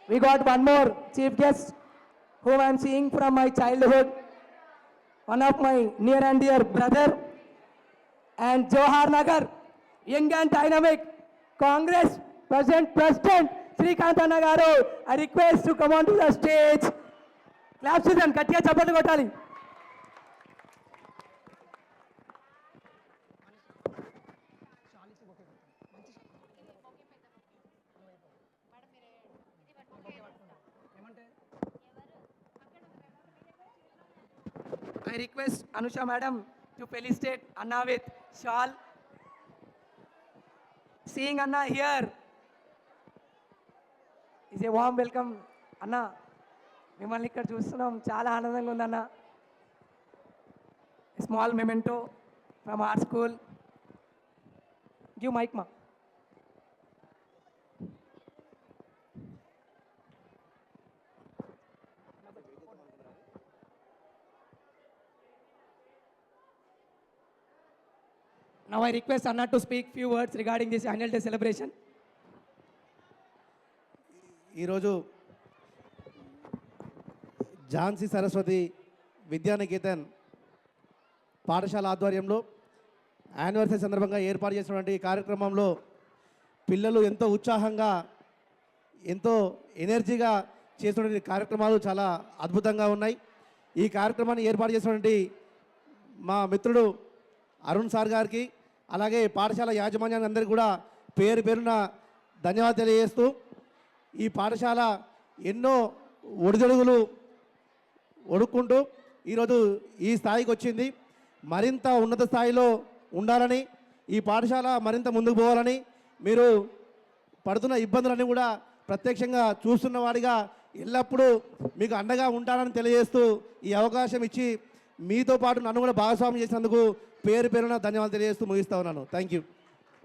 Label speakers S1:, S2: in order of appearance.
S1: We got one more chief guest whom I am seeing from my childhood, one of my near and dear brother, and Johar Nagar, young and dynamic Congress President Srikant Nagaru. I request to come on to the stage. Clap season, Katya Chapatu Kotali. I request Anusha madam to felicitate Anna with shawl. Seeing Anna here is a warm welcome. Anna, మిమ్మల్ని ఇక్కడ చూస్తున్నాం, చాలా ఆనందంగా ఉంది అన్న. Small memento from our school. Give mike మా. Now I request Anna to speak few words regarding this annual day celebration.
S2: ఈరోజు ఝాన్సీ సరస్వతి విద్యానికేతన్ పాఠశాల ఆధ్వర్యంలో యానివర్సరీ సందర్భంగా ఏర్పాటు చేసినటువంటి ఈ కార్యక్రమంలో పిల్లలు ఎంతో ఉత్సాహంగా ఎంతో ఎనర్జీగా చేసినటువంటి కార్యక్రమాలు చాలా అద్భుతంగా ఉన్నాయి. ఈ కార్యక్రమాన్ని ఏర్పాటు చేసినటువంటి మా మిత్రుడు అరుణ్ సార్ గారికి, అలాగే పాఠశాల యాజమాన్యానికి అందరికీ కూడా పేరు పేరున ధన్యవాదాలు తెలియజేస్తూ, ఈ పాఠశాల ఎన్నో ఒడిదొడుగులు ఒడుక్కుంటూ ఈరోజు ఈ స్థాయికి వచ్చింది. మరింత ఉన్నత స్థాయిలో ఉండాలని, ఈ పాఠశాల మరింత ముందుకు పోవాలని, మీరు పడుతున్న ఇబ్బందులన్నీ కూడా ప్రత్యక్షంగా చూస్తున్న వాడిగా ఎల్లప్పుడూ మీకు అండగా ఉంటానని తెలియజేస్తూ ఈ అవకాశం ఇచ్చి మీతో పాటు నన్ను కూడా భాగస్వామ్యం చేసినందుకు పేరు పేరున ధన్యవాదాలు తెలియజేస్తూ ముగిస్తా ఉన్నాను. Thank you.